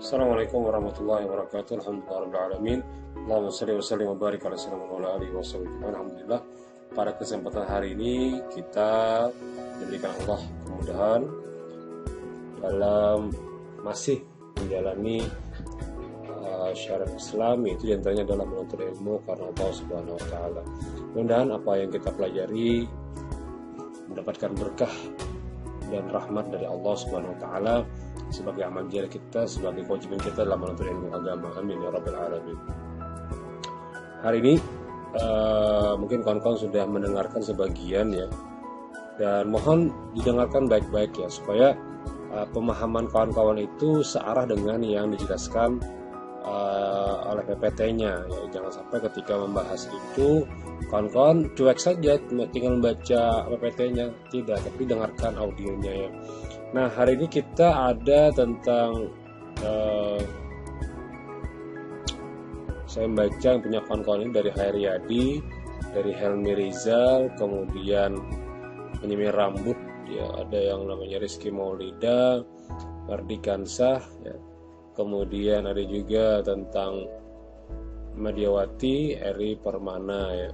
Assalamualaikum warahmatullahi wabarakatuh. Alhamdulillahirrahmanirrahim. Allahumma salli wa sallim wa barik ala sayyidina wa ala alihi wa sahbihi. Alhamdulillah, pada kesempatan hari ini kita diberikan Allah kemudahan dalam masih menjalani syariat Islam, itu diantaranya adalah menuntut ilmu karena Allah Subhanahu wa taala. Mudah-mudahan apa yang kita pelajari mendapatkan berkah dan rahmat dari Allah Subhanahu wa taala sebagai amal jariah kita, sebagai kewajiban kita dalam menuntut ilmu agama. Amin ya rabbal alamin. Hari ini mungkin kawan-kawan sudah mendengarkan sebagian ya, dan mohon didengarkan baik-baik ya, supaya pemahaman kawan-kawan itu searah dengan yang dijelaskan oleh PPT-nya ya. Jangan sampai ketika membahas itu kawan-kawan cuek saja tinggal membaca PPT-nya, tidak, tapi dengarkan audionya ya. Nah, hari ini kita ada tentang saya membaca yang punya kawan-kawan ini dari Hairiyadi, dari Helmi Rizal, kemudian penyemir rambut ya, ada yang namanya Rizky Maulida, Mardi Kansah ya. Kemudian ada juga tentang Madiawati, Eri Permana ya.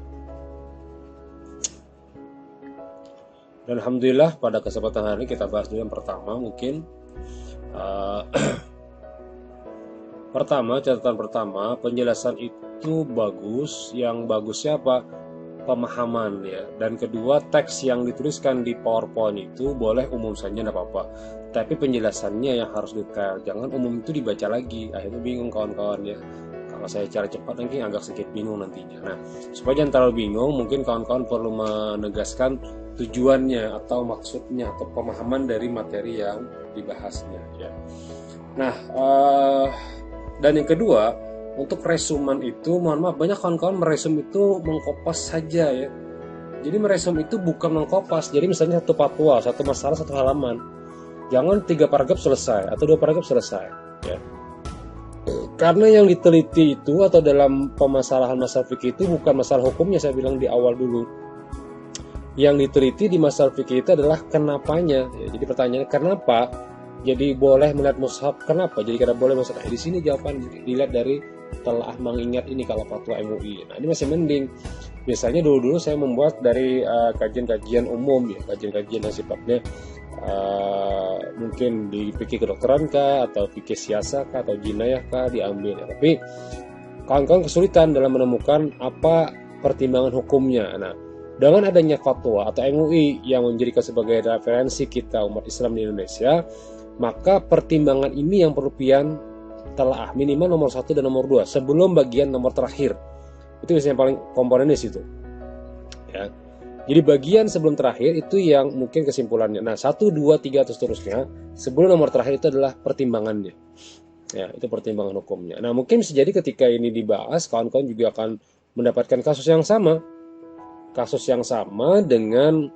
Dan alhamdulillah pada kesempatan hari ini kita bahas dulu yang pertama mungkin catatan pertama, penjelasan itu bagus. Yang bagusnya apa? Pemahaman ya. Dan kedua, teks yang dituliskan di PowerPoint itu boleh umum saja, tidak apa-apa, tapi penjelasannya yang harus detail. Jangan umum itu dibaca lagi, akhirnya bingung kawan-kawan ya. Kalau saya cara cepat nanti agak sedikit bingung nantinya. Nah, supaya jangan terlalu bingung, mungkin kawan-kawan perlu menegaskan tujuannya atau maksudnya atau pemahaman dari materi yang dibahasnya ya. Nah, dan yang kedua, untuk resuman itu mohon maaf, banyak kawan-kawan meresum itu mengkopas saja ya. Jadi meresum itu bukan mengkopas. Jadi misalnya satu fatwa, satu masalah, satu halaman, jangan 3 paragraf selesai atau 2 paragraf selesai ya. Karena yang diteliti itu atau dalam permasalahan masalah fikih itu bukan masalah hukumnya, saya bilang di awal dulu. Yang diteliti di masalah fikih itu adalah kenapanya ya. Jadi pertanyaannya kenapa jadi boleh melihat mushaf, kenapa jadi kada boleh mushaf. Nah, di sini jawaban dilihat dari telah mengingat ini kalau fatwa MUI. Nah, ini masih mending. Biasanya dulu saya membuat dari kajian-kajian umum ya, kajian-kajian yang sifatnya mungkin di fikih kedokteran kah, atau fikih siasa kah, atau jinayah kah diambil ya. Tapi kawan-kawan kesulitan dalam menemukan apa pertimbangan hukumnya. Nah, dengan adanya fatwa atau MUI yang menjadikan sebagai referensi kita umat Islam di Indonesia, maka pertimbangan ini yang perlu pian telaah, minimal nomor 1 dan nomor 2 sebelum bagian nomor terakhir. Itu biasanya paling komponen di situ ya. Jadi bagian sebelum terakhir itu yang mungkin kesimpulannya. Nah, 1, 2, 3 atau seterusnya sebelum nomor terakhir itu adalah pertimbangannya ya, itu pertimbangan hukumnya. Nah, mungkin bisa jadi ketika ini dibahas kawan-kawan juga akan mendapatkan kasus yang sama dengan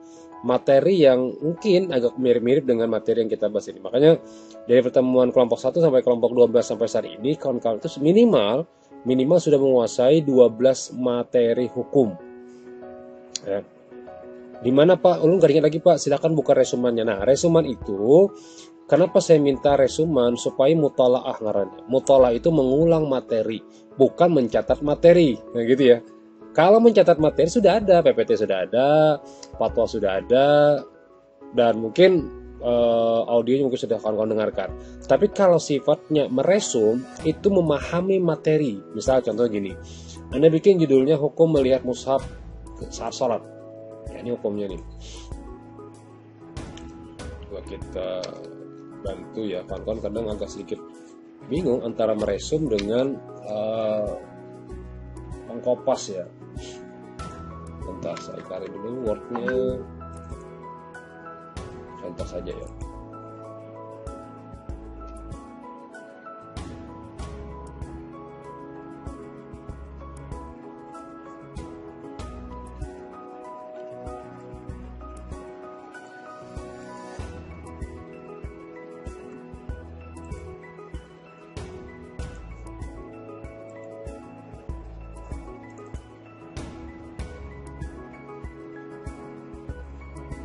materi yang mungkin agak mirip-mirip dengan materi yang kita bahas ini. Makanya dari pertemuan kelompok 1 sampai kelompok 12 sampai saat ini, kawan-kawan itu minimal sudah menguasai 12 materi hukum ya. Dimana Pak, ulun gak ingat lagi Pak, silakan buka resumannya. Nah, resuman itu kenapa saya minta resuman? Supaya mutalaah ngarannya. Mutalaah itu mengulang materi, bukan mencatat materi. Nah gitu ya. Kalau mencatat materi sudah ada, PPT sudah ada, fatwa sudah ada, dan mungkin audionya mungkin sudah kawan-kawan dengarkan. Tapi kalau sifatnya meresum, itu memahami materi. Misal contoh gini, Anda bikin judulnya hukum melihat mushaf saat sholat. Ya, ini hukumnya nih. Coba kita bantu ya, kawan-kawan kadang agak sedikit bingung antara meresum dengan mengkopas ya. Bentar, saya cari dulu wordnya. Contoh saja ya.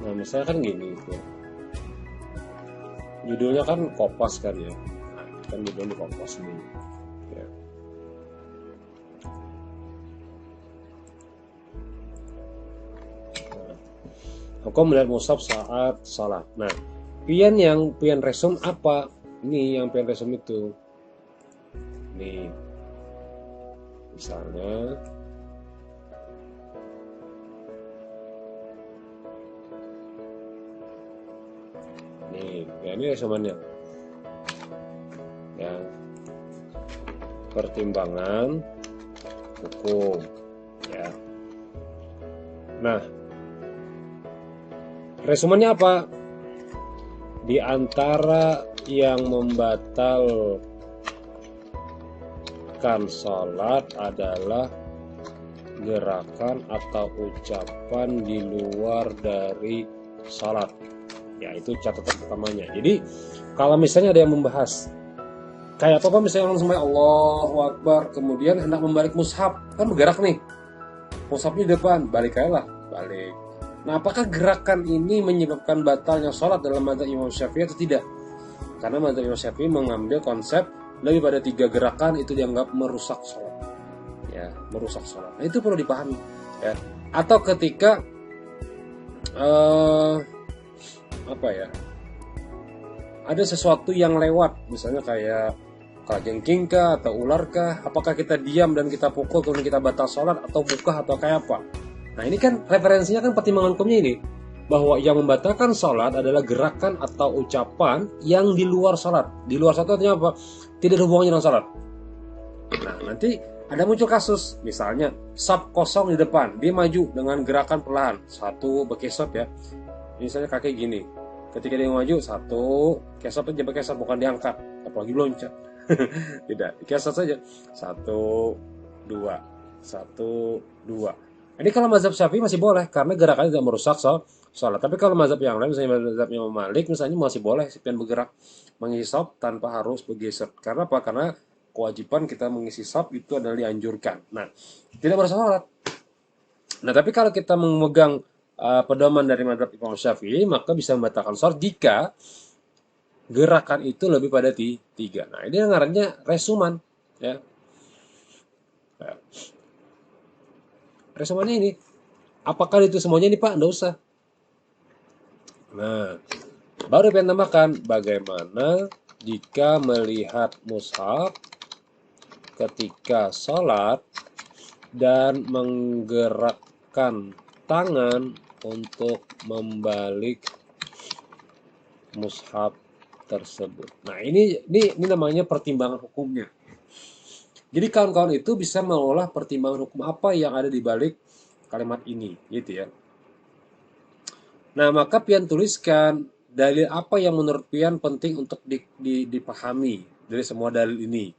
Nah, misalnya kan gini gitu. Judulnya kan kopas kan ya. kan dibilang di pos ini. Ya. Nah, hukum melihat mushaf saat salat. Nah, pian resum apa? Ini yang pian resum itu. Nih, misalnya nih, ya ini resumannya. Ya, pertimbangan hukum. Ya. Nah, resumannya apa? Di antara yang membatalkan sholat adalah gerakan atau ucapan di luar dari sholat. Ya, itu catatan pertamanya. Jadi kalau misalnya ada yang membahas kayak apa misalnya langsung Allahu Akbar, kemudian hendak membalik mushaf, kan bergerak nih, mushafnya di depan, balik aja lah, balik. Nah, apakah gerakan ini menyebabkan batalnya sholat dalam mazhab Imam Syafi'i atau tidak? Karena mazhab Imam Syafi'i mengambil konsep lebih pada 3 gerakan itu dianggap merusak sholat. Ya, merusak sholat. Nah, itu perlu dipahami. Ya. Atau ketika ada sesuatu yang lewat, misalnya kayak kalajengking kah atau ular kah, apakah kita diam dan kita pukul kemudian kita batal sholat atau buka atau kayak apa? Nah, ini kan referensinya kan pertimbangan hukumnya ini, bahwa yang membatalkan sholat adalah gerakan atau ucapan yang di luar sholat. Di luar sholat artinya apa? Tidak ada hubungannya dengan sholat. Nah, nanti ada muncul kasus, misalnya saf kosong di depan, dia maju dengan gerakan perlahan, satu bekesot ya, misalnya kaki gini, ketika dia maju satu kesot aja, bekesot bukan diangkat, apalagi loncat. Tidak, kesot saja, 1, 2, 1, 2. Ini kalau mazhab Syafi'i masih boleh karena gerakannya tidak merusak sholat. Tapi kalau mazhab yang lain, misalnya mazhab Imam Malik misalnya, masih boleh pian bergerak menghisap tanpa harus bergeser. Karena apa? Karena kewajiban kita mengisi saf itu adalah dianjurkan. Nah, tidak merusak sholat. Nah, tapi kalau kita memegang pedoman dari mazhab Imam Syafi'i, maka bisa membatalkan sholat jika gerakan itu lebih pada 3. Nah, ini yang ngarannya resuman, ya. Nah, resumannya ini, apakah itu semuanya ini Pak? Nggak usah. Nah, baru pengen tambahkan bagaimana jika melihat mushaf ketika sholat dan menggerakkan tangan untuk membalik mushaf tersebut. Nah, ini namanya pertimbangan hukumnya. Jadi kawan-kawan itu bisa mengolah pertimbangan hukum apa yang ada di balik kalimat ini, gitu ya. Nah, maka pian tuliskan dalil apa yang menurut pian penting untuk dipahami dari semua dalil ini,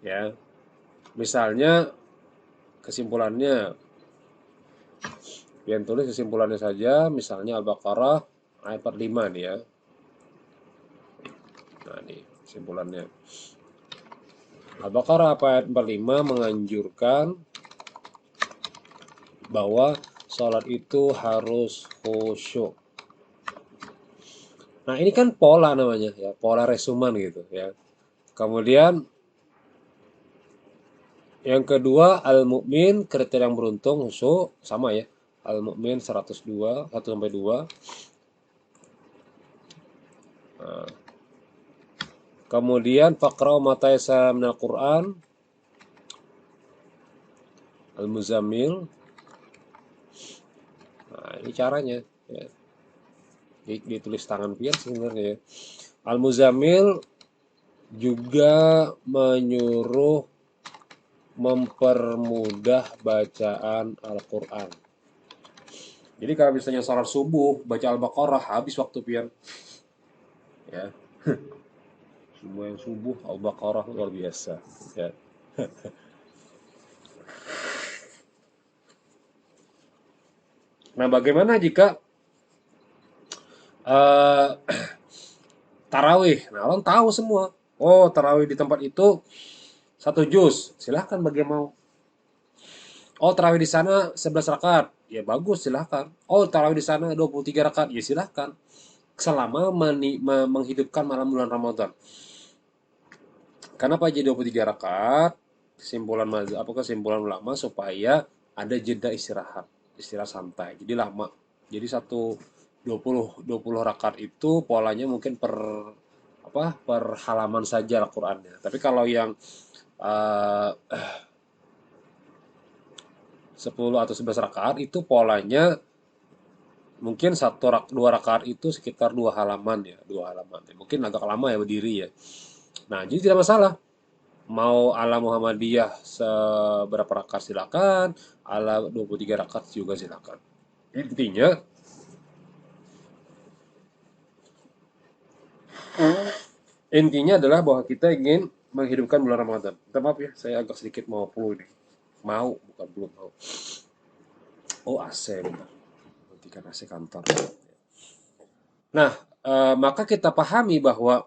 ya. Misalnya kesimpulannya, pian tulis kesimpulannya saja, misalnya Al-Baqarah ayat 45 nih ya. Nah, ini kesimpulannya. Al-Baqarah ayat 45 menganjurkan bahwa sholat itu harus khusyuk. Nah, ini kan pola namanya ya, pola resuman gitu ya. Kemudian yang kedua, al-mu'min, kriteria yang beruntung, khusyuk, sama ya. Al-mu'min 102, 1 sampai 2. Nah, kemudian faqra'u ma tayassara minal Qur'an, Al-Muzammil. Nah, ini caranya ya. Ditulis tangan pian sebenarnya ya. Al-Muzammil juga menyuruh mempermudah bacaan Al-Qur'an. Jadi kalau misalnya sholat subuh baca Al-Baqarah, habis waktu pian. Ya. Semua yang subuh Al-Baqarah luar biasa ya. Nah, bagaimana jika tarawih? Nah, orang tahu semua. Oh, tarawih di tempat itu 1 juz, silahkan bagi mau. Oh, tarawih di sana 11 rakaat, ya bagus, silahkan. Oh, tarawih di sana 23 rakaat, ya silahkan. Selama menghidupkan malam bulan Ramadan. Kenapa jadi 23 rakaat? Kesimpulan mazhab apa kesimpulan ulama supaya ada jeda istirahat, istirahat santai. Jadi lama. Jadi satu 20 rakaat itu polanya mungkin per halaman saja Al-Qur'annya. Tapi kalau yang eh, 10 atau 11 rakaat itu polanya mungkin dua rakaat itu sekitar 2 halaman ya, 2 halaman. Mungkin agak lama ya berdiri ya. Nah, jadi tidak masalah. Mau ala Muhammadiyah seberapa rakaat silakan, ala 23 rakaat juga silakan. Intinya, intinya adalah bahwa kita ingin menghidupkan bulan Ramadan. Minta maaf ya, saya agak sedikit mau flu ini. Mau, bukan belum mau. Oh, AC bentar. Matikan AC kantor. Nah, maka kita pahami bahwa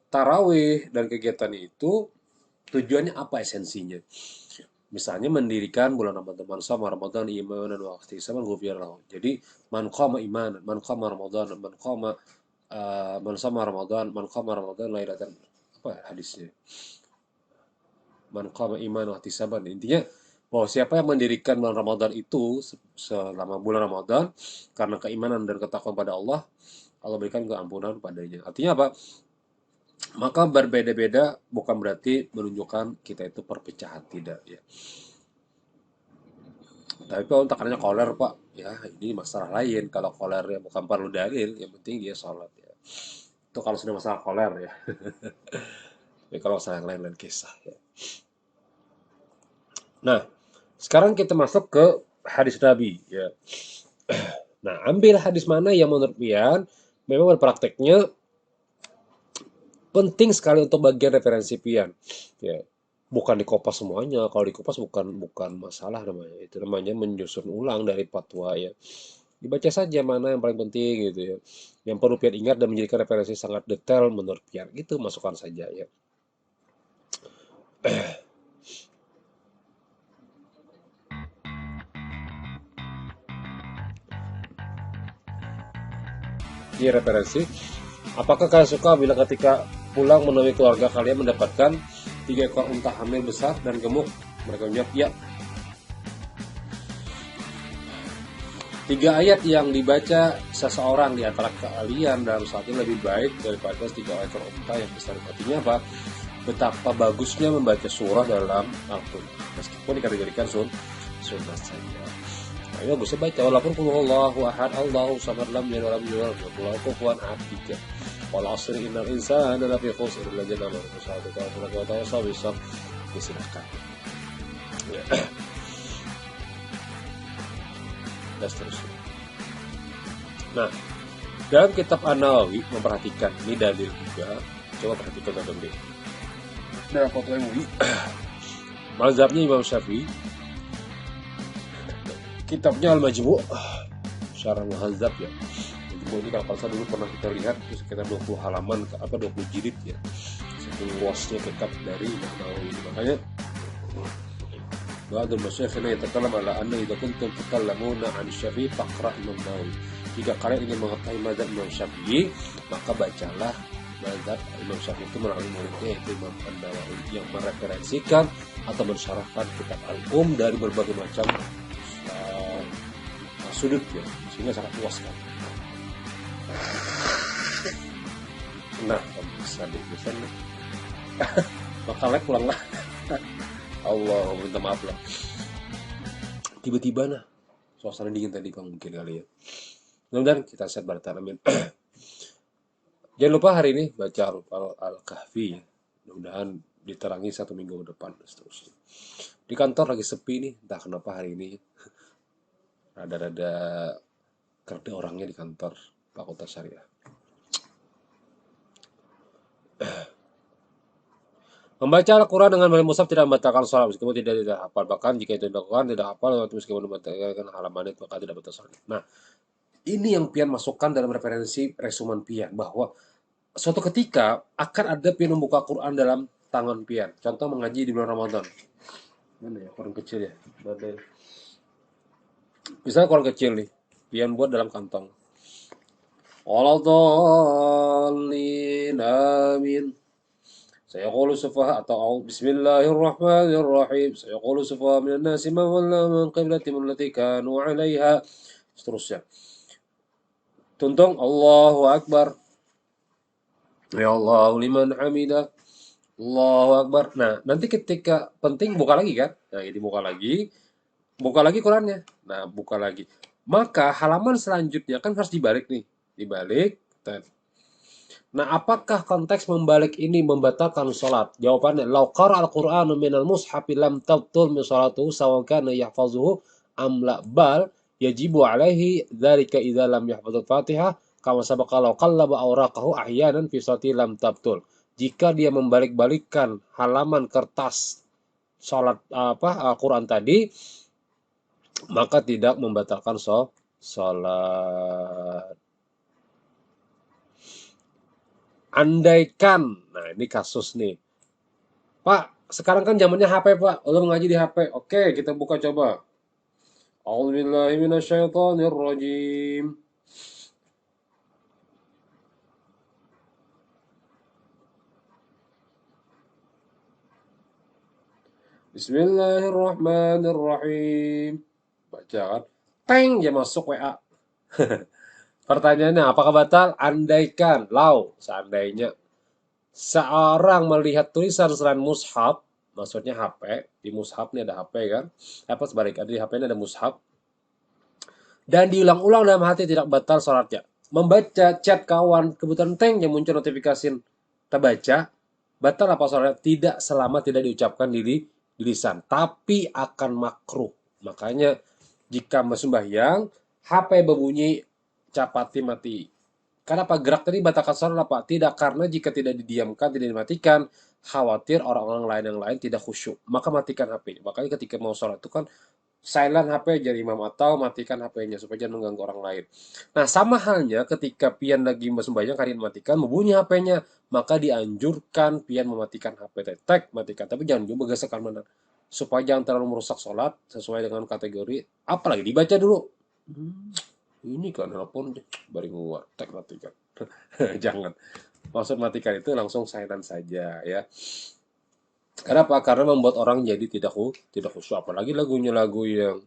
tarawih dan kegiatan itu tujuannya apa esensinya? Misalnya mendirikan bulan Ramadan, man sama Ramadan imanan wa ihtisaban ghufira lahu. Jadi man qama imanan, man qama Ramadan, man sama Ramadan, man qama Ramadan lailatan apa ya hadisnya? Man qama imanan wa ihtisaban. Intinya bahwa siapa yang mendirikan bulan Ramadan itu selama bulan Ramadan karena keimanan dan ketakwaan pada Allah, Allah berikan keampunan padanya. Artinya apa? Maka berbeda-beda bukan berarti menunjukkan kita itu perpecahan, tidak ya. Tapi kalau takarannya koler pak, ya ini masalah lain. Kalau kolernya bukan perlu dalil, yang penting dia sholat ya. Itu kalau sudah masalah koler ya. Tapi kalau masalah yang lain-lain kisah ya. Nah, sekarang kita masuk ke hadis Nabi ya. Nah, ambil hadis mana yang menurut Pian memang prakteknya penting sekali untuk bagian referensi Pian. Ya, bukan dikopas semuanya. Kalau dikopas bukan masalah namanya. Itu namanya menyusun ulang dari fatwa ya. Dibaca saja mana yang paling penting gitu ya. Yang perlu Pian ingat dan menjadikan referensi sangat detail menurut Pian. Itu masukkan saja ya. Ini referensi. Apakah kalian suka bila ketika pulang menemui keluarga kalian mendapatkan 3 ekor unta hamil besar dan gemuk? Mereka menjawab, ya. 3 ayat yang dibaca seseorang di antara kalian dalam saat ini lebih baik daripada 3 ekor unta yang besar. Artinya apa? Betapa bagusnya membaca surah dalam Al-Quran. Meskipun dikategorikan sunnah saja. Nah, ini bagusnya baca. Walaupun Allahu ahad, Allahu samad, lam yalid walam yulad, walam kufuwan ahad 3. Wal asri innal insana lafi khusr illa alladzina amanu wa tawassaw bis sabr. Silakan. Ya. Dan seterusnya. Nah, dalam kitab An-Nawawi memperhatikan ini dalil juga. Coba perhatikan baik-baik. Dalam fatwa MUI, mazhabnya Imam Syafi'i, kitabnya Al-Majmu', Syarah Muhadzab ya. Majmu' ini kalau saya dulu pernah kita lihat itu sekitar 20 halaman apa 20 jilid ya. Saking luasnya kitab dari Imam Nawawi. Makanya Ba'dul masyayikhina yatakalam ala anna idza kuntum takallamuna 'an Syafi'i faqra' Imam Nawawi. Jika kalian ingin mengetahui mazhab Imam Syafi'i, maka bacalah mazhab Imam Syafi'i itu melalui muridnya yaitu Imam An-Nawawi yang mereferensikan atau mensyarahkan kitab Al-Um dari berbagai macam sudut ya, sehingga sangat luas kan. Nah, bisa bisa nih. Makalnya pulang lah. Allah minta maaf lah. Tiba-tiba nah, suasana dingin tadi bang mungkin kali ya. Mudah-mudahan kita sehat baratan amin. Jangan lupa hari ini baca Al-Kahfi ya. Mudah-mudahan diterangi 1 minggu ke depan seterusnya. Di kantor lagi sepi nih, entah kenapa hari ini. Rada-rada kerja orangnya di kantor Fakultas Syariah. Membaca Al-Quran dengan melalui mushaf tidak membatalkan sholat meskipun tidak hafal. Bahkan jika itu dilakukan tidak hafal meskipun membatalkan halaman itu maka tidak batal sholat. Nah, ini yang Pian masukkan dalam referensi resumen Pian bahwa suatu ketika akan ada Pian membuka Quran dalam tangan Pian. Contoh mengaji di bulan Ramadan. Mana ya Quran kecil ya? Misalnya Quran kecil nih, Pian buat dalam kantong. waladhdallin amin. Sayaqulu sufaha atau bismillahirrahmanirrahim. Sayaqulu sufaha minan nasi ma walla min qiblatihim allati kanu 'alaiha. Seterusnya. Tuntung Allahu Akbar. Ya Allah liman hamidah. Allahu Akbar. Nah, nanti ketika penting buka lagi kan? Nah, ini buka lagi. Buka lagi Qurannya. Nah, buka lagi. Maka halaman selanjutnya kan harus dibalik nih. Dibalik. Nah, apakah konteks membalik ini membatalkan sholat? Jawabannya, lau qara al-Qur'anu minal mushafi lam tabtul min sholatuhu sawa kana yahfazuhu am la bal yajibu alaihi dzalika idza lam yahfazul Fatihah kama sabaqa law qallaba awraqahu ahyanan fi sholati lam tabtul. Jika dia membalik-balikkan halaman kertas sholat Al-Quran tadi, maka tidak membatalkan sholat. Andaikan, nah ini kasus nih. Pak, sekarang kan zamannya HP, Pak. Lo mengaji di HP. Oke, kita buka coba. A'udzubillahi minasyaitonirrajim. Bismillahirrahmanirrahim. Baca kan. Peng, dia masuk WA. Pertanyaannya, apakah batal? Andaikan, seandainya seorang melihat tulisan selain mushaf, maksudnya HP, di mushaf ini ada HP kan, sebaliknya di HP ini ada mushaf, dan diulang-ulang dalam hati tidak batal sholatnya. Membaca chat kawan, kebetulan yang muncul notifikasi terbaca, batal apa sholatnya? Tidak selama tidak diucapkan di lisan, tapi akan makruh. Makanya jika sembahyang, HP berbunyi, capati mati. Kenapa gerak tadi batalkan sholat apa? Tidak, karena jika tidak didiamkan, tidak dimatikan, khawatir orang-orang lain yang lain tidak khusyuk. Maka matikan HP. Makanya ketika mau sholat itu kan silent HP jadi imam atau matikan HP-nya supaya jangan mengganggu orang lain. Nah, sama halnya ketika pian lagi sembahyang kalian matikan, berbunyi HP-nya, maka dianjurkan pian mematikan HP. Tek, matikan. Tapi jangan juga gesekan benar. Supaya jangan terlalu merusak sholat sesuai dengan kategori. Apalagi dibaca dulu. Ini kan telepon baru nguat tek matikan. Jangan. Maksud matikan itu langsung silent saja ya. Kenapa? Karena membuat orang jadi tidak khusyuk. Apalagi lagunya lagu yang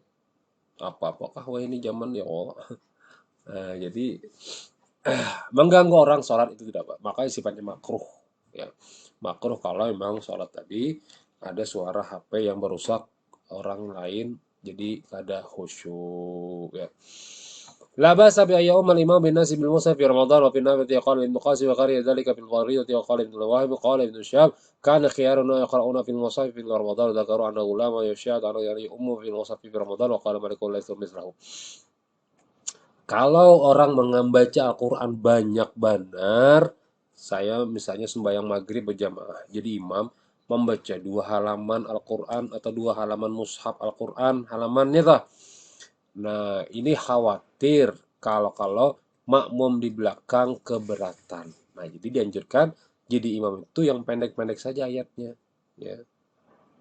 apakah wah ini zaman ya Allah. Nah, jadi mengganggu orang sholat itu tidak apa. Makanya sifatnya makruh ya. Makruh kalau memang sholat tadi ada suara HP yang merusak orang lain jadi kada khusyuk ya. لا بأس بأن يؤم الإمام بالناس بالمصحف في رمضان وفي النافلة قال ابن قاسم وقرئ ذلك في الفريضة وقال ابن الوهاب قال ابن شهاب كان خيارنا يقرؤون في المصحف في رمضان ذكروا أن غلاما يشهد أن يؤم في المصحف في رمضان وقال مالك ليس مثله. Kalau orang membaca Al-Quran banyak benar, saya misalnya sembahyang maghrib berjamaah, jadi imam membaca 2 halaman Al-Quran atau 2 halaman mushaf Al-Quran, halamannya tuh. Nah, ini khawatir kalau makmum di belakang keberatan. Nah, jadi dianjurkan jadi imam itu yang pendek-pendek saja ayatnya. Ya.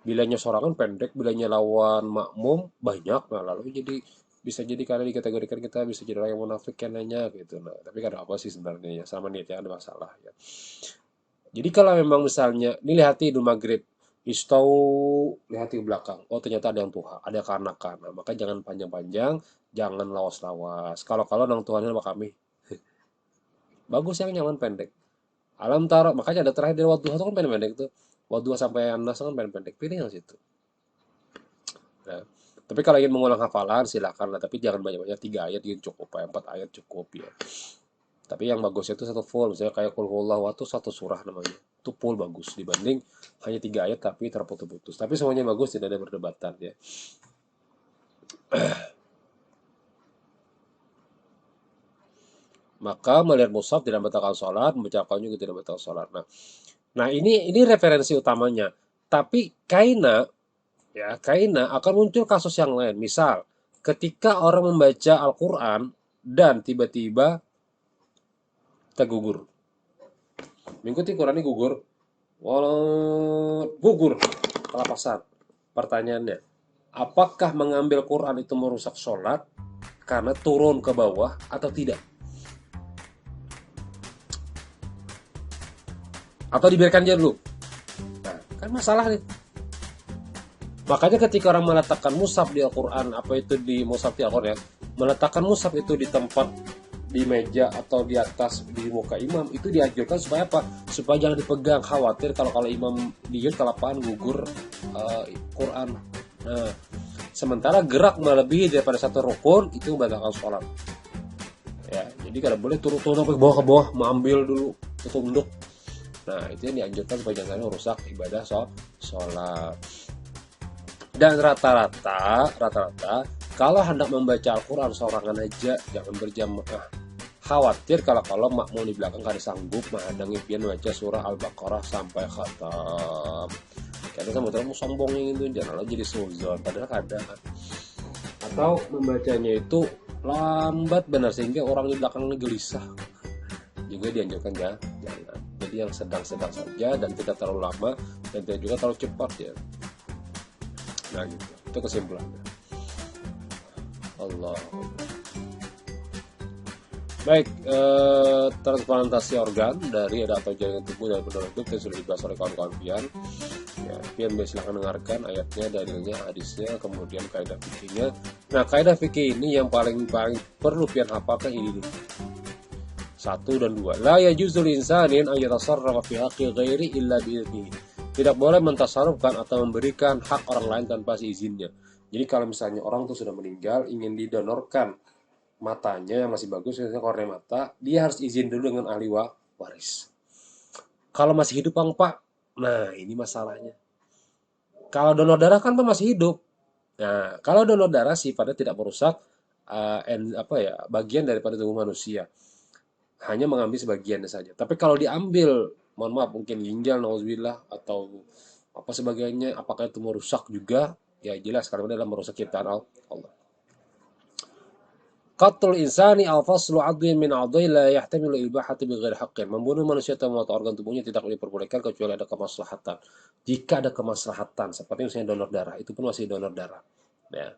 Bilanya sorangan pendek, bilanya lawan makmum banyak. Nah, lalu jadi bisa jadi karena dikategorikan kita bisa jadi orang yang munafik kan nanya gitu. Nah, tapi kan apa sih sebenarnya ya sama niatnya ada masalah ya. Jadi kalau memang misalnya ini lihat Idul Maghrib, istau lihat ke belakang. Oh ternyata ada yang tuha, ada kanakan. Nah, maka jangan panjang-panjang, jangan lawas-lawas. Kalau nang Tuhannya sama kami. Bagus yang nyaman pendek. Alam taro, makanya ada terakhir dari wadduha itu kan pendek-pendek tuh. Wadduha sampai anas kan pendek-pendek. Pilih yang situ. Nah, tapi kalau ingin mengulang hafalan silakan lah, tapi jangan banyak-banyak 3 ayat cukup, 4 ayat cukup ya. Tapi yang bagusnya itu satu full, misalnya kayak Qul huwallahu ahad itu 1 surah namanya. Itu full bagus dibanding hanya 3 ayat tapi terputus-putus. Tapi semuanya bagus, tidak ada perdebatan ya. Maka melihat mushaf tidak batalkan sholat, membaca Al-Quran juga tidak batalkan sholat. Nah ini referensi utamanya. Tapi kaina akan muncul kasus yang lain. Misal, ketika orang membaca Al-Quran dan tiba-tiba tergugur. Mengikuti Quran ini gugur. Gugur kelapasan. Pertanyaannya, apakah mengambil Quran itu merusak sholat karena turun ke bawah atau tidak? atau dibiarkan aja dulu. Nah, kan masalah nih. Makanya ketika orang meletakkan mushaf di Al-Quran, apa itu di mushaf di Al-Quran ya, meletakkan mushaf itu di tempat, di meja atau di atas di muka imam, itu dianjurkan supaya apa? Supaya jangan dipegang, khawatir kalau imam diam kelapaan gugur Quran. Nah, sementara gerak melebihi daripada satu rukun itu membatalkan sholat. Ya, jadi kalau boleh turun-turun sampai ke bawah mengambil dulu, tunduk. Nah, itu yang dianjurkan supaya jangan merusak ibadah sholat. Dan rata-rata kalau hendak membaca Al-Quran seorangan aja, jangan berjamaah. Khawatir kalau makmum di belakang kada sanggup menghadang pian baca surah Al-Baqarah sampai khatam. Karena kan betul sombongnya itu, janganlah jadi suzon, padahal kadang kan. Atau membacanya itu lambat benar sehingga orang di belakangnya gelisah. Juga dianjurkan ya, jangan. Jadi yang sedang-sedang saja dan tidak terlalu lama dan tidak juga terlalu cepat ya. Nah gitu, itu kesimpulannya. Allah. Baik, transplantasi organ dari atau jaringan tubuh dari pendonor hidup yang sudah dibahas oleh kawan-kawan pian. Ya, pian silahkan dengarkan ayatnya, dalilnya, hadisnya, kemudian kaidah fikihnya. Nah, kaidah fikih ini yang paling perlu pian hafalkan ini dulu. 1 dan 2. La yajuzul insanin an yatasarrafa fi haqqi ghairi illa bi'idnihi. Tidak boleh mentasarrufkan atau memberikan hak orang lain tanpa izinnya. Jadi kalau misalnya orang tuh sudah meninggal, ingin didonorkan matanya yang masih bagus, misalnya kornea mata, dia harus izin dulu dengan ahli waris. Kalau masih hidup Pak, nah ini masalahnya. Kalau donor darah kan masih hidup. Nah, kalau donor darah sifatnya tidak merusak bagian daripada tubuh manusia. Hanya mengambil sebagiannya saja. Tapi kalau diambil, mohon maaf, mungkin ginjal, nauzubillah, atau apa sebagainya, apakah itu merusak juga? Ya jelas, karena adalah merusak ciptaan Allah. Qatlul insani al-faslu 'adwin min 'adwai la yahtamilu ibahati bighairi haqqin. Membunuh manusia atau memotong organ tubuhnya tidak diperbolehkan kecuali ada kemaslahatan. Jika ada kemaslahatan, seperti misalnya donor darah, itu pun masih donor darah. Ya.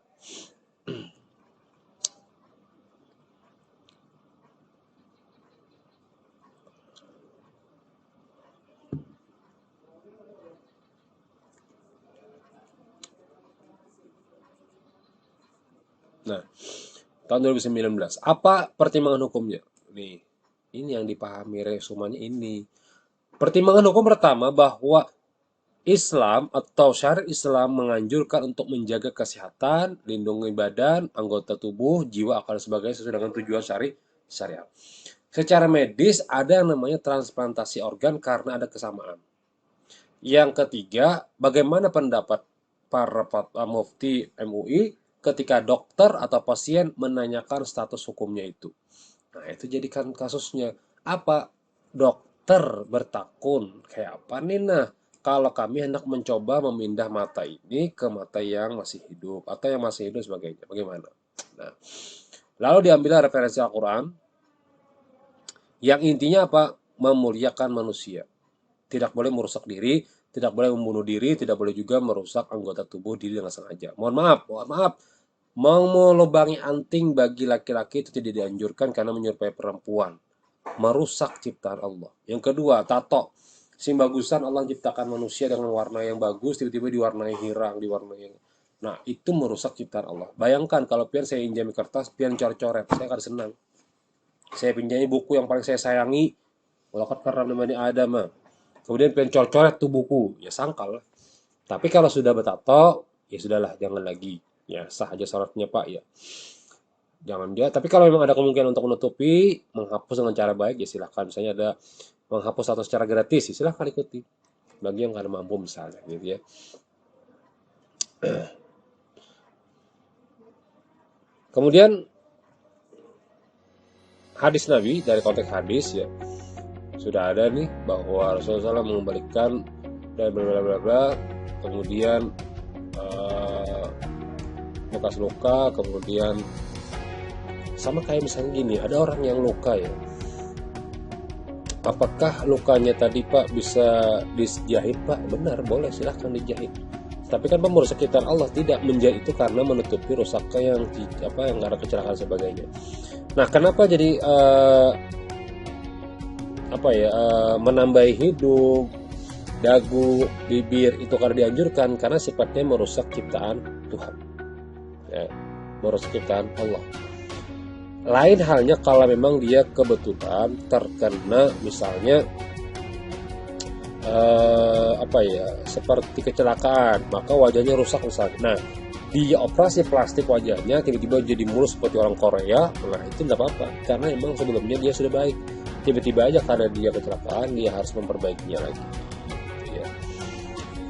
Nah, tahun 2019. Apa pertimbangan hukumnya? Nih, ini yang dipahami resumannya ini. Pertimbangan hukum pertama bahwa Islam atau syariat Islam menganjurkan untuk menjaga kesehatan, lindungi badan, anggota tubuh, jiwa, akal, sebagainya sesuai dengan tujuan syariat. Secara medis ada yang namanya transplantasi organ karena ada kesamaan. Yang ketiga, bagaimana pendapat para mufti MUI ketika dokter atau pasien menanyakan status hukumnya itu. Nah, itu jadikan kasusnya. Apa? Dokter bertakun. Kayak apa nih? Nah, kalau kami hendak mencoba memindah mata ini ke mata yang masih hidup atau yang masih hidup sebagainya. Bagaimana? Nah, lalu diambil referensi Al-Quran yang intinya apa? Memuliakan manusia. Tidak boleh merusak diri, tidak boleh membunuh diri, tidak boleh juga merusak anggota tubuh diri dengan sengaja. Mohon maaf. Mau melubangi anting bagi laki-laki itu tidak dianjurkan karena menyerupai perempuan. Merusak ciptaan Allah. Yang kedua, tato. Bagusan Allah ciptakan manusia dengan warna yang bagus, tiba-tiba diwarnai hirang, Nah, itu merusak ciptaan Allah. Bayangkan kalau pian saya pinjami kertas, pian coret-coret, saya akan senang. Saya pinjami buku yang paling saya sayangi, walaqad karramna bani Adam. Kemudian pian coret-coret tuh buku, ya sangkal. Tapi kalau sudah bertato, ya sudahlah, jangan lagi. Ya sah aja sholatnya Pak ya. Jangan dia. Tapi kalau memang ada kemungkinan untuk menutupi, menghapus dengan cara baik ya silahkan. Misalnya ada menghapus atau secara gratis, ya silahkan ikuti. Bagi yang kada mampu misalnya, gitu ya. Kemudian hadis Nabi dari konteks hadis ya sudah ada nih bahwa Rasulullah SAW mengembalikan dan bla bla bla. Kemudian bekas luka, kemudian sama kayak misalnya gini, ada orang yang luka ya, apakah lukanya tadi Pak bisa dijahit Pak? Benar, boleh, silahkan dijahit. Tapi kan merusak ciptaan Allah, tidak menjahit itu karena menutupi rusaknya yang ada kecelakaan sebagainya. Nah, kenapa jadi apa ya, menambahi hidung, dagu, bibir itu karena dianjurkan karena sifatnya merusak ciptaan Tuhan, ya, merusak ciptaan Allah. Lain halnya kalau memang dia kebetulan terkena misalnya apa ya, seperti kecelakaan, maka wajahnya rusak misalnya. Nah, dia operasi plastik wajahnya tiba-tiba jadi mulus seperti orang Korea, nah itu tidak apa-apa karena memang sebelumnya dia sudah baik. Tiba-tiba aja karena dia kecelakaan dia harus memperbaikinya lagi. Ya.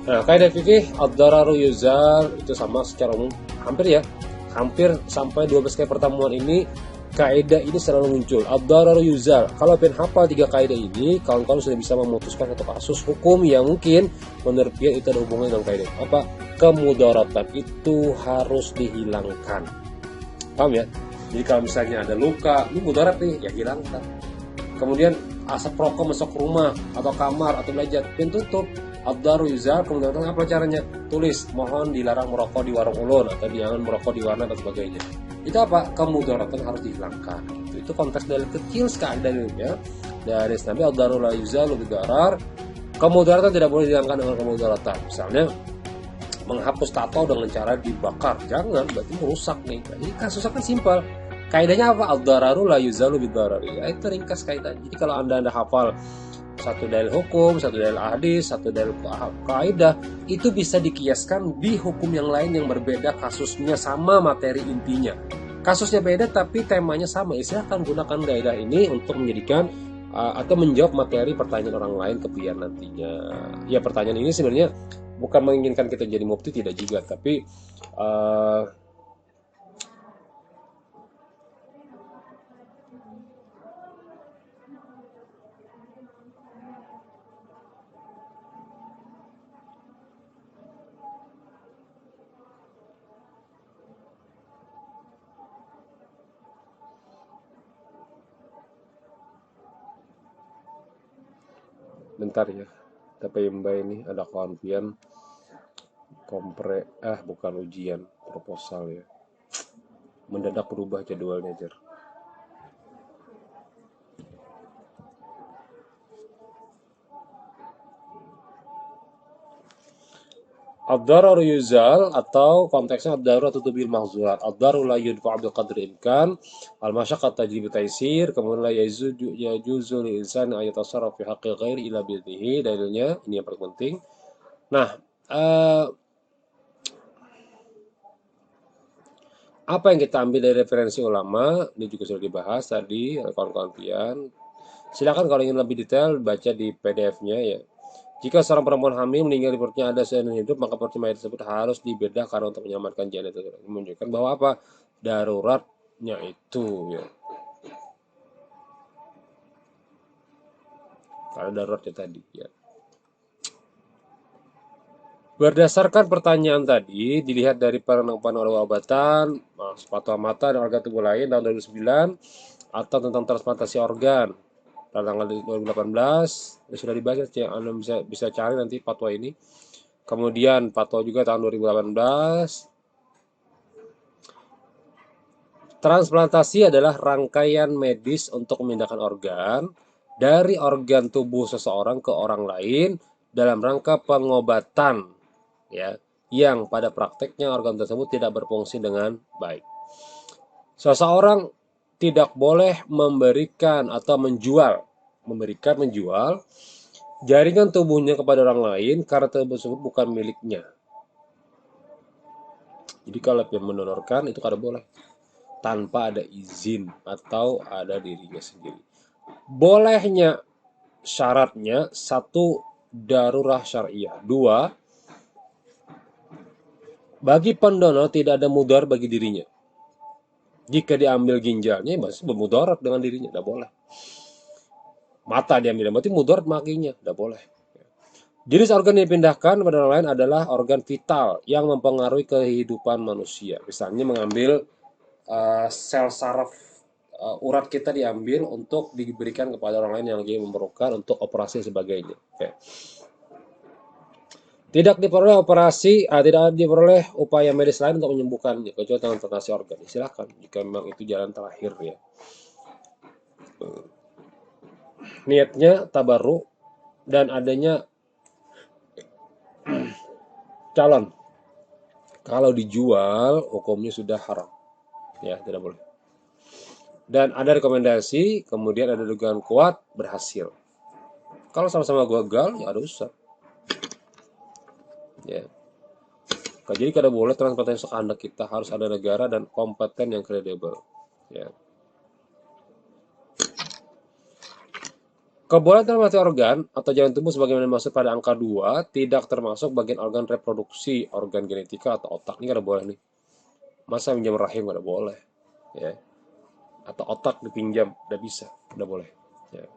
Nah, kaidah fikih ad-dararu yuzal itu sama secara umum hampir sampai 12 kali pertemuan ini kaidah ini selalu muncul. Ad-dararu yuzal. Kalau pengen hafal 3 kaidah ini, kawan-kawan sudah bisa memutuskan satu kasus hukum yang mungkin menurut dia itu ada hubungannya dengan kaidah. Apa? Kemudaratan itu harus dihilangkan. Paham ya? Jadi kalau misalnya ada luka, ini mudarat nih, ya hilangkan. Kemudian asap rokok masuk rumah atau kamar atau belajar, pintu tutup. Ad-dararu yuzal. Kemudian apa caranya? Tulis, mohon dilarang merokok di warung ulun atau jangan merokok di warna dan sebagainya. Itu apa? Kemudaratan harus dihilangkan. Itu konteks dalil kecil sekali dalilnya dari Nabi ad-dararu la yuzalu bidarar. Kemudaratan tidak boleh dihilangkan dengan kemudaratan. Misalnya menghapus tato dengan cara dibakar, jangan, berarti merusak nih. Jadi kasusnya kan simpel. Kaidahnya apa? Ad-dararu la yuzalu bidarar. Ya, itu ringkas kaidah. Jadi kalau anda hafal satu dalil hukum, satu dalil hadis, satu dalil kaidah, itu bisa dikiaskan di hukum yang lain yang berbeda, kasusnya sama, materi intinya kasusnya beda tapi temanya sama. Silahkan gunakan kaidah ini untuk menjadikan atau menjawab materi pertanyaan orang lain kepian nantinya. Ya, pertanyaan ini sebenarnya bukan menginginkan kita jadi mufti, tidak juga, tapi bentar ya, tapi Mbak ini ada kawan pian bukan ujian proposal ya, mendadak berubah jadwalnya Jer. Ad-darar yuzal atau konteksnya ad-darurat tutubil mahzurat. Ad-daru la yudfa' bil qadri imkan, al-masyaqqat tajlibu taysir, kemudian la yajuzu lil insani an yatasarraf fi haqqi ghairi illa bi idnihi. Dalilnya ini yang paling penting. Nah, apa yang kita ambil dari referensi ulama ini juga sudah dibahas tadi kawan-kawan pian. Silakan kalau ingin lebih detail baca di PDF-nya ya. Jika seorang perempuan hamil meninggal di perutnya ada janin hidup, maka perut mayat tersebut harus dibedah karena untuk menyelamatkan janin tersebut. Menunjukkan bahwa apa? Daruratnya itu ya. Karena daruratnya tadi ya. Berdasarkan pertanyaan tadi, dilihat dari penerapan obat-obatan, fatwa mata dan organ tubuh lain tahun 2009 atau tentang transplantasi organ tanggal 2018 ya sudah dibahas ya, Anda bisa cari nanti fatwa ini. Kemudian fatwa juga tahun 2018. Transplantasi adalah rangkaian medis untuk memindahkan organ dari organ tubuh seseorang ke orang lain dalam rangka pengobatan ya, yang pada prakteknya organ tersebut tidak berfungsi dengan baik. Seseorang tidak boleh memberikan atau menjual jaringan tubuhnya kepada orang lain karena tersebut bukan miliknya. Jadi kalau dia mendonorkan itu kada boleh tanpa ada izin atau ada dirinya sendiri. Bolehnya syaratnya, 1, darurah syariah. 2, bagi pendonor tidak ada mudar bagi dirinya. Jika diambil ginjalnya masih bermudarat dengan dirinya, tidak boleh. Mata diambil, berarti mudarat makinya, tidak boleh. Jenis organ yang dipindahkan pada orang lain adalah organ vital yang mempengaruhi kehidupan manusia. Misalnya mengambil sel saraf urat kita diambil untuk diberikan kepada orang lain yang lagi memerlukan untuk operasi dan sebagainya. Okay. Tidak diperoleh upaya medis lain untuk menyembuhkannya kecuali transplantasi organ. Silakan jika memang itu jalan terakhir ya. niatnya tabarruk dan adanya calon. Kalau dijual hukumnya sudah haram. Ya, tidak boleh. Dan ada rekomendasi, kemudian ada dugaan kuat berhasil. Kalau sama-sama gagal, ya ada usah. Ya. Jadi kada boleh transportasi sekehendak kita, harus ada negara dan kompeten yang kredibel. Ya. Kebolehan transportasi organ atau jalan tubuh sebagaimana dimaksud pada angka 2 tidak termasuk bagian organ reproduksi, organ genetika atau otak. Ini kada boleh nih. Masa pinjam rahim kada boleh. Ya. Atau otak dipinjam, tidak bisa, tidak boleh. Ya.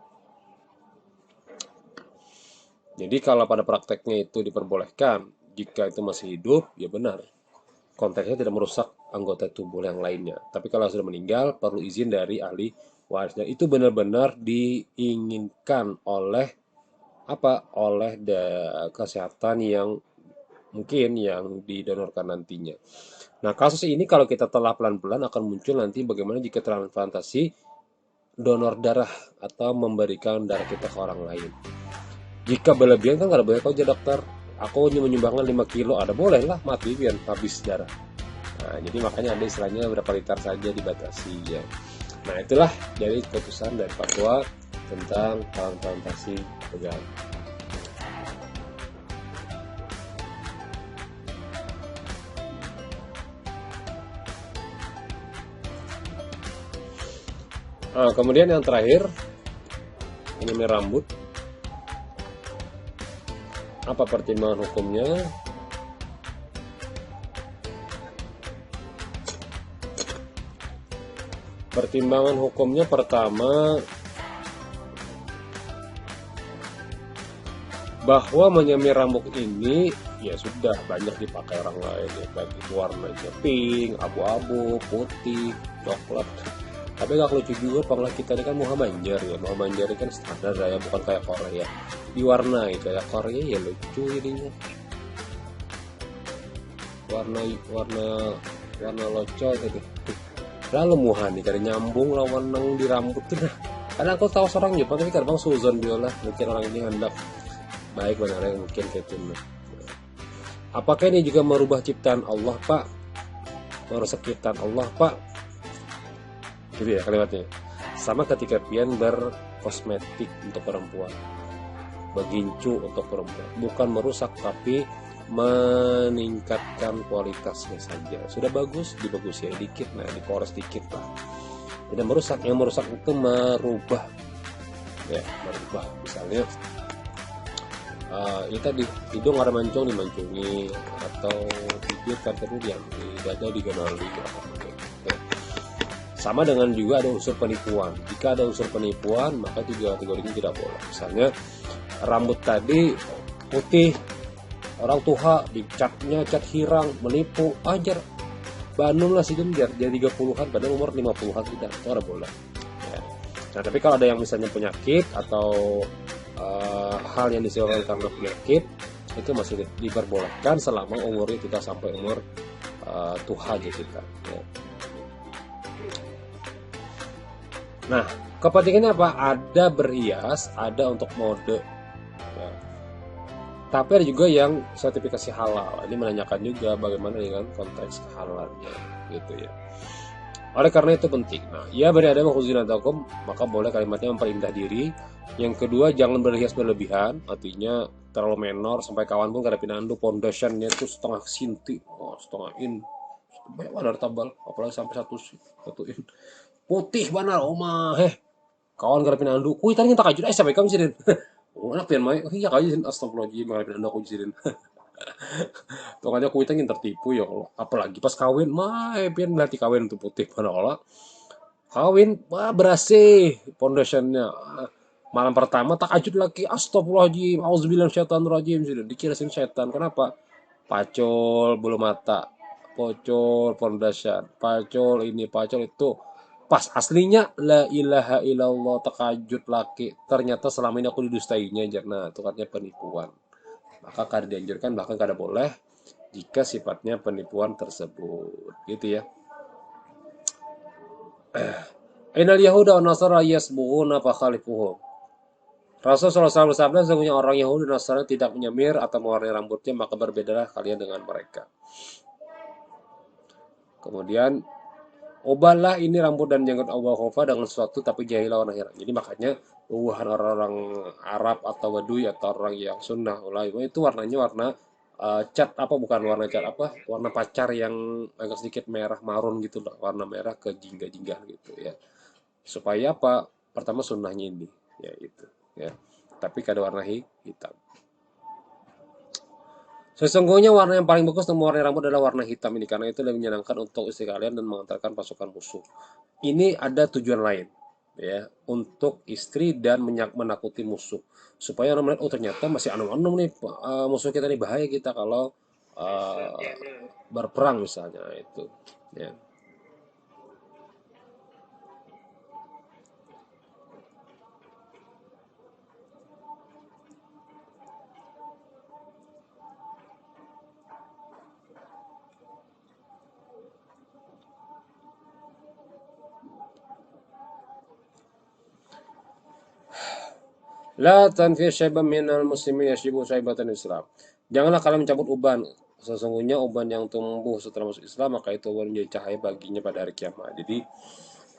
Jadi kalau pada prakteknya itu diperbolehkan, jika itu masih hidup, ya benar. Konteksnya tidak merusak anggota tubuh yang lainnya. Tapi kalau sudah meninggal, perlu izin dari ahli waris. Dan itu benar-benar diinginkan oleh apa? Oleh kesehatan yang mungkin yang didonorkan nantinya. Nah, kasus ini kalau kita telah pelan-pelan akan muncul nanti bagaimana jika transplantasi donor darah atau memberikan darah kita ke orang lain. Jika berlebihan kan nggak boleh kok aja dokter. Aku menyumbangkan 5 kilo, ada boleh lah mati biar habis darah. Nah, jadi makanya ada istilahnya berapa liter saja dibatasi ya. Nah, itulah jadi keputusan dari fatwa tentang transplantasi organ. Nah, kemudian yang terakhir, ini rambut. Apa pertimbangan hukumnya? Pertimbangan hukumnya pertama, bahwa menyemir rambut ini ya sudah banyak dipakai orang lain ya, baik itu warnanya pink, abu-abu, putih, coklat. Tapi gak lucu juga panglah kita ini kan Muhammadiyah ya. Muhammadiyah kan standar ya, bukan kayak Korea. Diwarnai kayak Korea ya lucu ininya. Warna warna warna locol gitu. Lalu muhani kada nyambung lawan nang di rambut tuh nah. Karena aku tahu seorang Jepang tapi kadang suzon biola mungkin orang ini hendak baik benar yang mungkin kayak itu. Apakah ini juga merubah ciptaan Allah, Pak? Merusak ciptaan Allah, Pak? Gitu ya kalimatnya. Sama ketika pian berkosmetik untuk perempuan, begincu untuk perempuan, bukan merusak tapi meningkatkan kualitasnya saja. Sudah bagus, dibagusin dikit, nah dipores dikit lah. Tidak merusak, yang merusak itu merubah, ya merubah. Misalnya, ini tadi hidung ada mancung dimancungi, atau bibir kan kemudian di dada diganali, sama dengan juga ada unsur penipuan. Jika ada unsur penipuan, maka tiga kategori ini tidak boleh. Misalnya rambut tadi putih, orang tua dicatnya cat hirang, menipu, ajar Bandung lah sih jadi 30-an pada umur 50-an tidak, itu ada boleh. Ya. Nah tapi kalau ada yang misalnya penyakit atau hal yang disebabkan karena penyakit, itu masih diperbolehkan selama umurnya kita sampai umur tua aja kita. Ya. Nah, kepentingannya apa? Ada berhias, ada untuk mode. Ya. Tapi ada juga yang sertifikasi halal. Ini menanyakan juga bagaimana dengan konteks kehalalannya, gitu ya. Oleh karena itu penting. Nah, ya bani Adam khuzinatakum, maka boleh kalimatnya memperindah diri. Yang kedua, jangan berhias berlebihan, artinya terlalu menor sampai kawan pun kada pinandu foundationnya itu setengah sinti, setengah in. Banyak banget tabal, apalagi sampai satu in. Putih banar oma kawan kada pinandu kuy tadi tak kajud sampai kamu sirin anak pian mai iya kajud astagfirullahaladzim kada pinandu aku sirin tuh aja kuy tadi tertipu ya Allah apalagi pas kawin mai pian berarti kawin untuk putih banar Allah kawin wah berasih foundationnya malam pertama tak kajud lagi astagfirullahaladzim auzubillahi minasyaitonirrajim sudah dikira setan kenapa pacol bulu mata pocol foundation pacol ini pacol itu pas aslinya la ilaha illallah takajud laki ternyata selama ini aku didustainya nah itu katanya penipuan maka kada dianjurkan bahkan kada boleh jika sifatnya penipuan tersebut gitu ya. Ainal yahuda wa nasara yasbughuna fa khalifuhum Rasul SAW bersabda, sesungguhnya orang Yahudi dan Nasrani tidak menyemir atau mewarnai rambutnya, maka berbedaalah kalian dengan mereka. Kemudian, ubahlah ini rambut dan jenggot Abu Hanifa dengan sesuatu tapi jahilah warna hitam. Jadi makanya orang-orang Arab atau Badui atau orang yang sunnah ulama itu warnanya warna cat apa, bukan warna cat apa, warna pacar yang agak sedikit merah marun gitu loh, warna merah ke jingga-jingga gitu ya. Supaya apa? Pertama sunnahnya ini ya itu ya. Tapi kada warna hitam. Sesungguhnya warna yang paling bagus untuk mewarnai rambut adalah warna hitam ini, karena itu lebih menyenangkan untuk istri kalian dan mengantarkan pasukan musuh. Ini ada tujuan lain ya, untuk istri dan menakuti musuh, supaya orang melihat, oh ternyata masih anu-anu nih, musuh kita nih, bahaya kita kalau uh, berperang misalnya itu ya. La tanfi syaiban minal muslimin yashibu syaibatan Islam. Janganlah kalian mencabut uban. Sesungguhnya uban yang tumbuh setelah masuk Islam, maka itu akan menjadi cahaya baginya pada hari kiamat. Jadi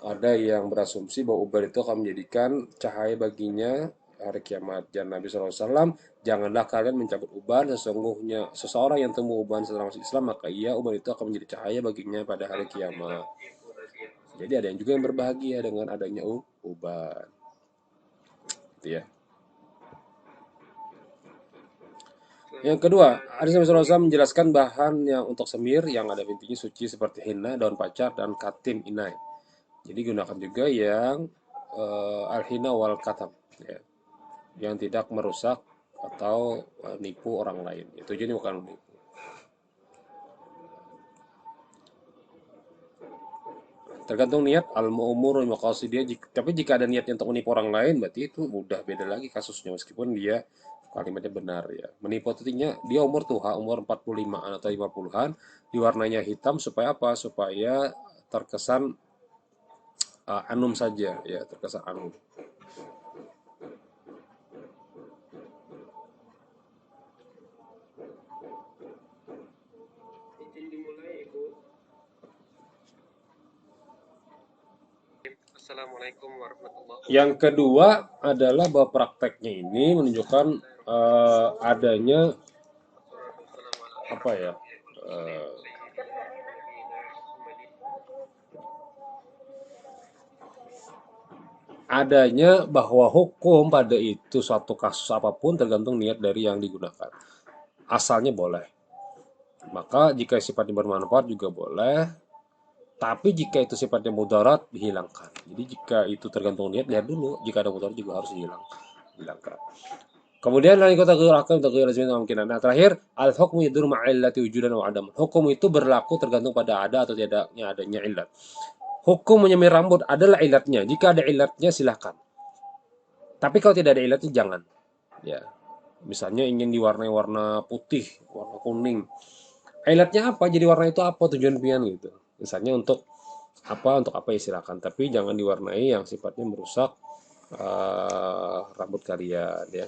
ada yang berasumsi bahwa uban itu akan menjadikan cahaya baginya hari kiamat. Dan Nabi SAW, janganlah kalian mencabut uban. Sesungguhnya seseorang yang tumbuh uban setelah masuk Islam, maka uban itu akan menjadi cahaya baginya pada hari kiamat. Jadi ada yang juga yang berbahagia dengan adanya uban. Gitu ya. Yang kedua, hadis Nabi SAW menjelaskan bahan yang untuk semir yang ada intinya suci seperti henna, daun pacar, dan katim inai. Jadi gunakan juga yang al-hina wal katam, ya, yang tidak merusak atau nipu orang lain. Itu jadi bukan menipu. Tergantung niat al-mu'mur maqasidiyah. Tapi jika ada niatnya untuk menipu orang lain, berarti itu udah beda lagi kasusnya, meskipun dia kalimatnya benar ya. Menipu artinya dia umur tuha, umur 45-an atau 50-an, diwarnanya hitam supaya apa? Supaya terkesan anum saja ya, terkesan anum. Yang kedua adalah bahwa prakteknya ini menunjukkan adanya apa ya? eh, Adanya bahwa hukum pada itu suatu kasus apapun tergantung niat dari yang digunakan. Asalnya boleh. Maka jika sifatnya bermanfaat juga boleh. Tapi jika itu sifatnya mudarat, dihilangkan. Jadi jika itu tergantung niat, lihat dulu. Jika ada mudarat juga harus dihilangkan. Kemudian lain kata akan taghyir kemungkinan. Nah, terakhir, al-hukmu yadur ma'illati wujudan wa adam. Hukum itu berlaku tergantung pada ada atau tidaknya adanya illat. Hukum menyemir rambut adalah ilatnya. Jika ada ilatnya silahkan. Tapi kalau tidak ada ilatnya jangan. Ya, misalnya ingin diwarnai warna putih, warna kuning. Ilatnya apa? Jadi warna itu apa tujuan pian gitu. Misalnya untuk apa ya silakan. Tapi jangan diwarnai yang sifatnya merusak rambut kalian ya.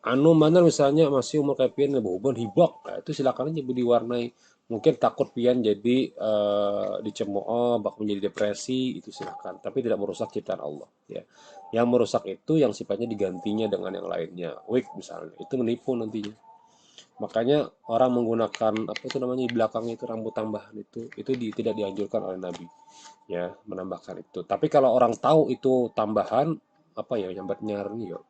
Anu mana misalnya masih umur kayak pian uban hibak, nah, itu silakan aja diwarnai. Mungkin takut pian jadi dicemooh, bak menjadi depresi, itu silakan. Tapi tidak merusak ciptaan Allah ya. Yang merusak itu yang sifatnya digantinya dengan yang lainnya. Wig misalnya, itu menipu nantinya. Makanya orang menggunakan apa itu namanya di belakangnya itu rambut tambahan itu tidak dianjurkan oleh Nabi ya, menambahkan itu. Tapi kalau orang tahu itu tambahan, apa ya, nyambat nyarni ya,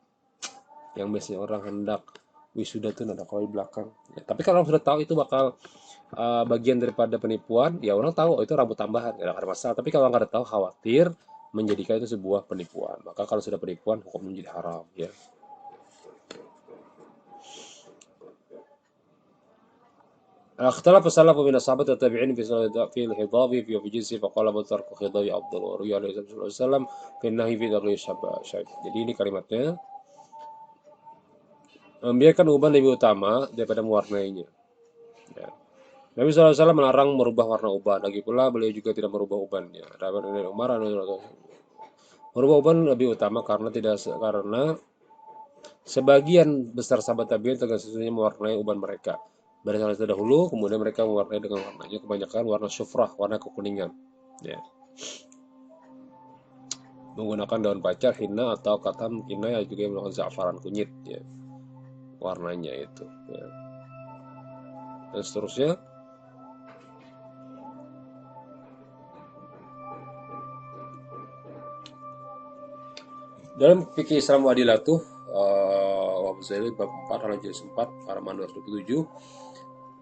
yang biasanya orang hendak wisuda tuh ada kalau di belakang ya, tapi kalau sudah tahu itu bakal bagian daripada penipuan, ya orang tahu oh, itu rambut tambahan, tidak ada masalah. Tapi kalau nggak tahu, khawatir menjadikan itu sebuah penipuan, maka kalau sudah penipuan hukum menjadi haram ya. اختلف السلف من الصحابة والتابعين في الخضاب في جنسه فقال بل ترك الخضاب أفضل وروي عليه الصلاة والسلام في النهي في تغليظ الشيب. Jadi ini kalimatnya, membiarkan uban lebih utama daripada mewarnainya. Ya. Nabi SAW melarang merubah warna uban. Lagi pula beliau juga tidak merubah ubannya. Dapat dari Umar Merubah uban lebih utama karena sebagian besar sahabat tabi'in tergesa-gesa mewarnai uban mereka. Berdasarkan terdahulu, kemudian mereka mewarnai dengan warnanya kebanyakan warna syufrah, warna kekuningan. Ya. Menggunakan daun pacar, hina atau katam hina yang juga menggunakan za'faran kunyit, ya. Warnanya itu. Ya. Dan seterusnya. Dalam fikih Islam Wadilah Wahab Zaili bab 4 halaman 4 halaman 227.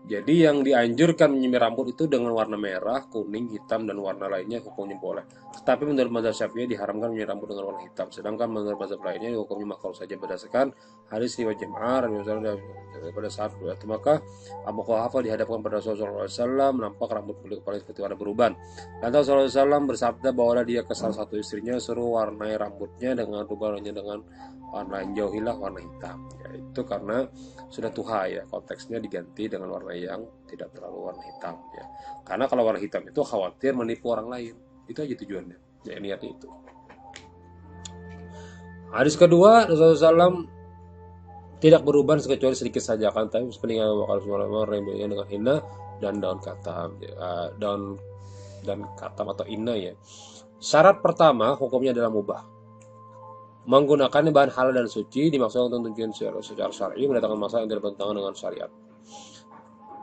Jadi yang dianjurkan menyemir rambut itu dengan warna merah, kuning, hitam, dan warna lainnya hukumnya boleh. Tetapi menurut mazhab Syafi'i diharamkan menyemir rambut dengan warna hitam. Sedangkan menurut mazhab lainnya hukumnya makruh saja berdasarkan hadis riwayat Jam'ah misalnya pada saat itu maka Abu Quhafa dihadapkan pada Rasulullah SAW nampak rambut beliau kepala seperti warna beruban. Lantas Rasulullah SAW bersabda bawalah dia ke salah satu istrinya suruh warnai rambutnya dengan rubahnya dengan warna jauhilah warna hitam. Ya, itu karena sudah tuha ya, konteksnya diganti dengan warna yang tidak terlalu warna hitam ya. Karena kalau warna hitam itu khawatir menipu orang lain. Itu aja tujuannya. Ya niatnya itu. Hadis kedua, Rasulullah SAW tidak berubah kecuali sedikit saja, kan tapi sepeninggal Rasulullah rembunya dengan hina dan daun katam, ya, daun dan katam atau inna ya. Syarat pertama hukumnya adalah mubah. Menggunakannya bahan halal dan suci dimaksudkan untuk tujuan secara syar'i mendatangkan masalah yang tidak bertentangan dengan syariat.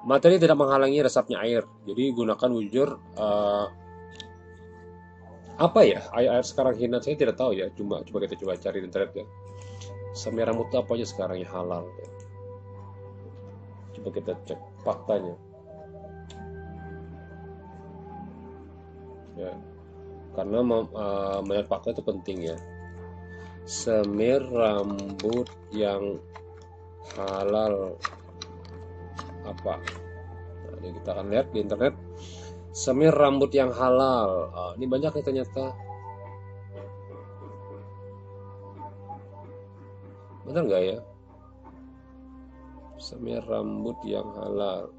Materi tidak menghalangi resapnya air. Jadi gunakan wujur apa ya? Air sekarang hina saya tidak tahu ya. Coba kita coba cari di internet ya. Semir rambut itu apa aja sekarang yang halal ya. Coba kita cek faktanya. Ya. Karena melihat fakta itu penting ya. Semir rambut yang halal apa? Nah, ini kita akan lihat di internet. Semir rambut yang halal. Ini banyak ya ternyata. Benar nggak ya? Semir rambut yang halal.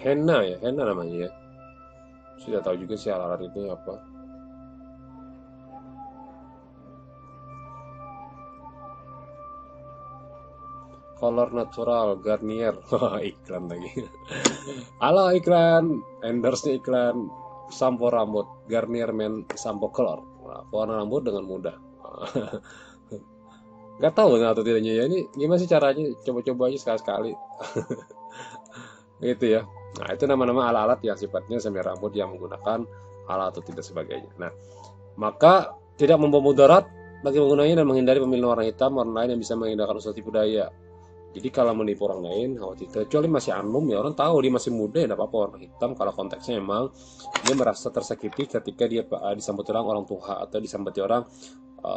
Henna ya, henna namanya ya. Sudah tahu juga sih alat itu apa. Color natural Garnier. Iklan lagi. Halo iklan, endorse iklan sampo rambut Garnier Men Sampo Color. Warna rambut dengan mudah. Gak tahu benar atau tidaknya ya. Ini gimana sih caranya? Coba-coba aja sekali-sekali. Gitu ya. Nah, itu nama-nama alat-alat yang sifatnya semir rambut yang menggunakan alat atau tidak sebagainya. Nah, maka tidak membawa mudarat bagi penggunanya dan menghindari pemilihan warna hitam, warna lain yang bisa menghindarkan usaha tipu daya. Jadi kalau menipu orang lain, kecuali masih anum ya orang tahu dia masih muda ya tidak apa-apa warna hitam kalau konteksnya memang dia merasa tersakiti ketika dia disambut orang tua atau disambut orang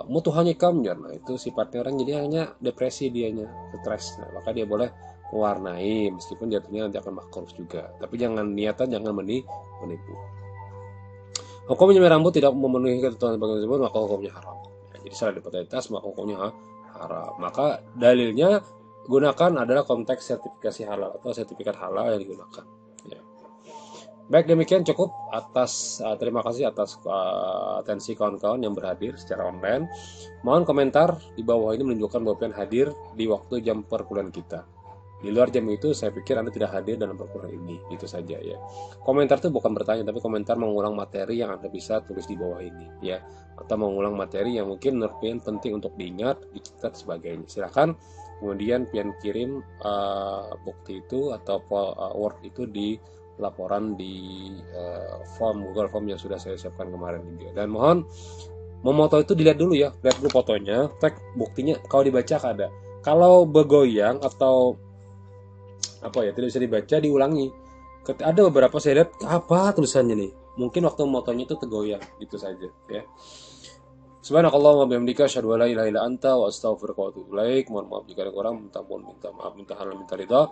mutuhannya kamu ya. Nah, itu sifatnya orang jadi hanya depresi dianya, stres. Nah, maka dia boleh mewarnai meskipun jatuhnya nanti akan makruh juga. Tapi jangan niatan jangan menipu. Hukum menyemir rambut tidak memenuhi ketentuan sebagai tersebut maka hukumnya haram. Ya, jadi salah dipotalitas maka hukumnya haram. Maka dalilnya gunakan adalah konteks sertifikasi halal atau sertifikat halal yang digunakan. Ya. Baik demikian cukup atas terima kasih atas atensi kawan-kawan yang berhadir secara online. Mohon komentar di bawah ini menunjukkan bahwa kalian hadir di waktu jam perkuliahan kita. Di luar jam itu saya pikir Anda tidak hadir dalam perkuliahan ini. Itu saja ya. Komentar itu bukan bertanya tapi komentar mengulang materi yang Anda bisa tulis di bawah ini ya. Atau mengulang materi yang mungkin menurut kalian penting untuk diingat, dicatat sebagainya. Silakan kemudian pian kirim bukti itu atau Word itu di laporan di form Google Form yang sudah saya siapkan kemarin juga. Dan mohon memoto itu dilihat dulu ya, lihat dulu fotonya, tag buktinya. Kalau dibaca ada, kalau bergoyang atau apa ya tidak bisa dibaca diulangi. Ada beberapa saya lihat apa tulisannya nih, mungkin waktu motonya itu tergoyang gitu saja ya. Subhanakallahumma bihamdika asyhadu an la ilaha illa anta wa astaghfiruka wa atubu ilaik. Mohon maaf jika ada kurang, minta maaf, minta halal, minta ridha.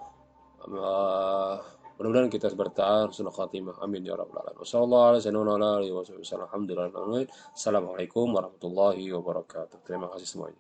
Mudah-mudahan kita bertahan husnul khatimah. Amin ya rabbal alamin. Wassalamualaikum warahmatullahi wabarakatuh. Terima kasih semuanya.